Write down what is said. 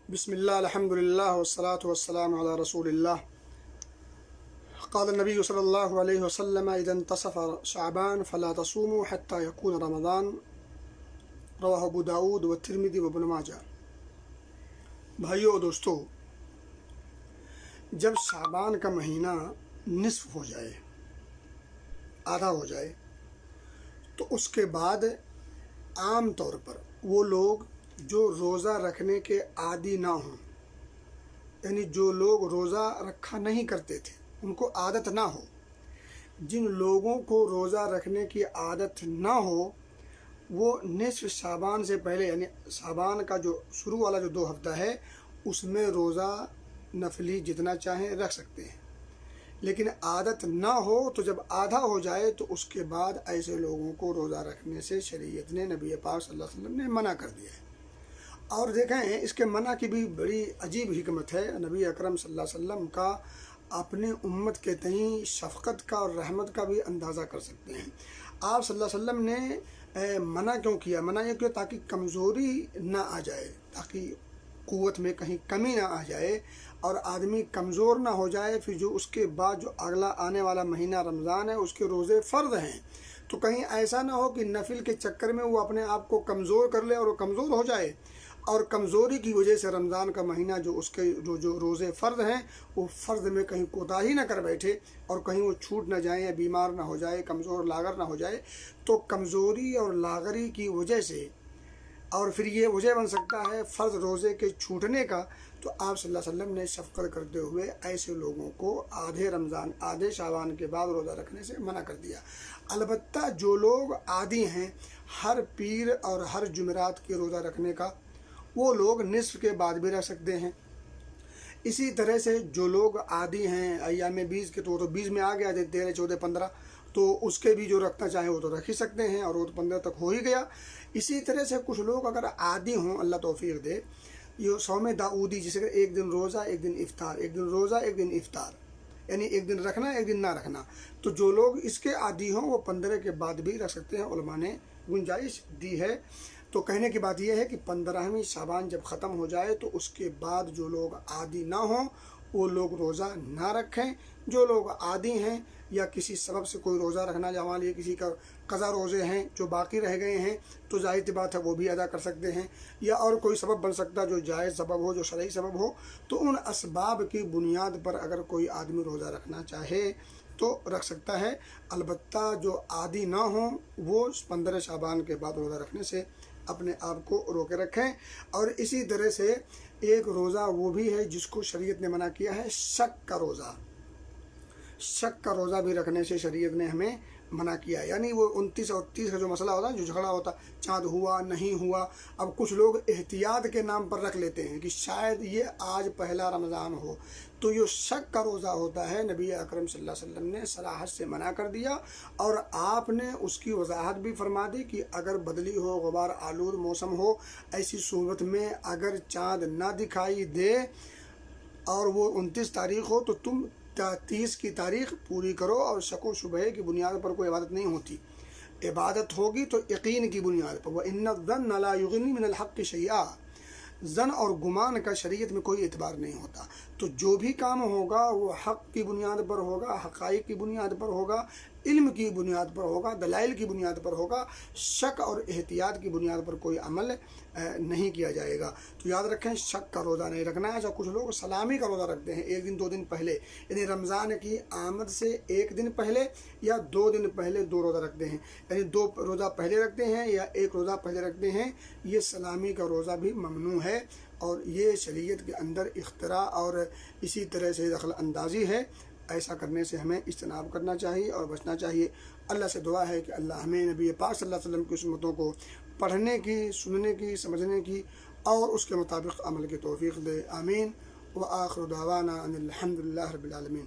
بسم الله الحمد لله والصلاة والسلام على رسول الله. قال النبي صلى الله عليه وسلم إذا انتصف شعبان فلا تصوموا حتى يكون رمضان. رواه ابو داود والترمذی وابن ماجہ. بھائیو و دوستو، جب شعبان کا مہینہ نصف ہو جائے، آدھا ہو جائے، تو اس کے بعد عام طور پر وہ لوگ جو روزہ رکھنے کے عادی نہ ہوں، یعنی جو لوگ روزہ رکھا نہیں کرتے تھے، ان کو عادت نہ ہو، جن لوگوں کو روزہ رکھنے کی عادت نہ ہو، وہ نصف شعبان سے پہلے، یعنی شعبان کا جو شروع والا جو 2 ہفتہ ہے، اس میں روزہ نفلی جتنا چاہیں رکھ سکتے ہیں. لیکن عادت نہ ہو تو جب آدھا ہو جائے تو اس کے بعد ایسے لوگوں کو روزہ رکھنے سے شریعت نے، نبی پاک صلی اللہ علیہ وسلم نے منع کر دیا ہے. اور دیکھیں، اس کے منع کی بھی بڑی عجیب حکمت ہے. نبی اکرم صلی اللہ علیہ وسلم کا اپنے امت کے تئیں شفقت کا اور رحمت کا بھی اندازہ کر سکتے ہیں. آپ صلی اللہ علیہ وسلم نے منع کیوں کیا؟ منع یہ کیا تاکہ کمزوری نہ آ جائے، تاکہ قوت میں کہیں کمی نہ آ جائے اور آدمی کمزور نہ ہو جائے. پھر جو اس کے بعد جو اگلا آنے والا مہینہ رمضان ہے، اس کے روزے فرض ہیں، تو کہیں ایسا نہ ہو کہ نفل کے چکر میں وہ اپنے آپ کو کمزور کر لے اور وہ کمزور ہو جائے، اور کمزوری کی وجہ سے رمضان کا مہینہ جو اس کے جو روزے فرض ہیں، وہ فرض میں کہیں کوتاہی نہ کر بیٹھے اور کہیں وہ چھوٹ نہ جائیں یا بیمار نہ ہو جائے، کمزور لاغر نہ ہو جائے. تو کمزوری اور لاغری کی وجہ سے، اور پھر یہ وجہ بن سکتا ہے فرض روزے کے چھوٹنے کا، تو آپ صلی اللہ علیہ وسلم نے شفقت کرتے ہوئے ایسے لوگوں کو آدھے شعبان کے بعد روزہ رکھنے سے منع کر دیا. البتہ جو لوگ عادی ہیں ہر پیر اور ہر جمعرات کے روزہ رکھنے کا، وہ لوگ نصف کے بعد بھی رکھ سکتے ہیں. اسی طرح سے جو لوگ عادی ہیں ایام 20 کے، تو وہ تو 20 میں آ گیا، 13 14 15، تو اس کے بھی جو رکھنا چاہیں وہ تو رکھ ہی سکتے ہیں، اور وہ تو 15 تک ہو ہی گیا. اسی طرح سے کچھ لوگ اگر عادی ہوں، اللہ توفیق دے، یہ صوم داؤدی، جسے کہ ایک دن روزہ ایک دن افطار، ایک دن روزہ ایک دن افطار، یعنی ایک دن رکھنا ایک دن نہ رکھنا، تو جو لوگ اس کے عادی ہوں وہ 15 کے بعد بھی رکھ سکتے ہیں. علماء نے گنجائش دی ہے. تو کہنے کی بات یہ ہے کہ 15ویں شعبان جب ختم ہو جائے تو اس کے بعد جو لوگ عادی نہ ہوں وہ لوگ روزہ نہ رکھیں. جو لوگ عادی ہیں یا کسی سبب سے کوئی روزہ رکھنا جوان، یا کسی کا قضا روزے ہیں جو باقی رہ گئے ہیں، تو ظاہر سی بات ہے وہ بھی ادا کر سکتے ہیں. یا اور کوئی سبب بن سکتا جو جائز سبب ہو، جو شرعی سبب ہو، تو ان اسباب کی بنیاد پر اگر کوئی آدمی روزہ رکھنا چاہے تو رکھ سکتا ہے. البتہ جو عادی نہ ہوں وہ 15 شعبان کے بعد روزہ رکھنے سے اپنے آپ کو روکے رکھیں. اور اسی طرح سے ایک روزہ وہ بھی ہے جس کو شریعت نے منع کیا ہے، شک کا روزہ. شک کا روزہ بھی رکھنے سے شریعت نے ہمیں منع کیا ہے. یعنی وہ 29 اور 30 کا جو مسئلہ ہوتا ہے، جو جھگڑا ہوتا، چاند ہوا نہیں ہوا، اب کچھ لوگ احتیاط کے نام پر رکھ لیتے ہیں کہ شاید یہ آج پہلا رمضان ہو، تو یہ شک کا روزہ ہوتا ہے. نبی اکرم صلی اللہ علیہ وسلم نے صراحت سے منع کر دیا، اور آپ نے اس کی وضاحت بھی فرما دی کہ اگر بدلی ہو، غبار آلود موسم ہو، ایسی صورت میں اگر چاند نہ دکھائی دے اور وہ 29 تاریخ ہو، تو تم 30 کی تاریخ پوری کرو. اور شک و شبہ کی بنیاد پر کوئی عبادت نہیں ہوتی. عبادت ہوگی تو یقین کی بنیاد پر. وَإِنَّ الظَّنَّ لَا يُغْنِي مِنَ الْحَقِّ شَيْئًا. ظن اور گمان کا شریعت میں کوئی اعتبار نہیں ہوتا. تو جو بھی کام ہوگا وہ حق کی بنیاد پر ہوگا، حقائق کی بنیاد پر ہوگا، علم کی بنیاد پر ہوگا، دلائل کی بنیاد پر ہوگا. شک اور احتیاط کی بنیاد پر کوئی عمل نہیں کیا جائے گا. تو یاد رکھیں، شک کا روزہ نہیں رکھنا ہے. ایسا کچھ لوگ سلامی کا روزہ رکھتے ہیں 1 دن 2 دن پہلے، یعنی رمضان کی آمد سے 1 دن پہلے یا 2 دن پہلے 2 روزہ رکھتے ہیں، یعنی 2 روزہ پہلے رکھتے ہیں یا 1 روزہ پہلے رکھتے ہیں. یہ سلامی کا روزہ بھی ممنوع ہے، اور یہ شریعت کے اندر اختراع اور اسی طرح سے دخل اندازی ہے. ایسا کرنے سے ہمیں اجتناب کرنا چاہیے اور بچنا چاہیے. اللہ سے دعا ہے کہ اللہ ہمیں نبی پاک صلی اللہ علیہ وسلم کی سنتوں کو پڑھنے کی، سننے کی، سمجھنے کی اور اس کے مطابق عمل کی توفیق دے. آمین. وآخر دعوانا ان الحمد للہ رب العالمین.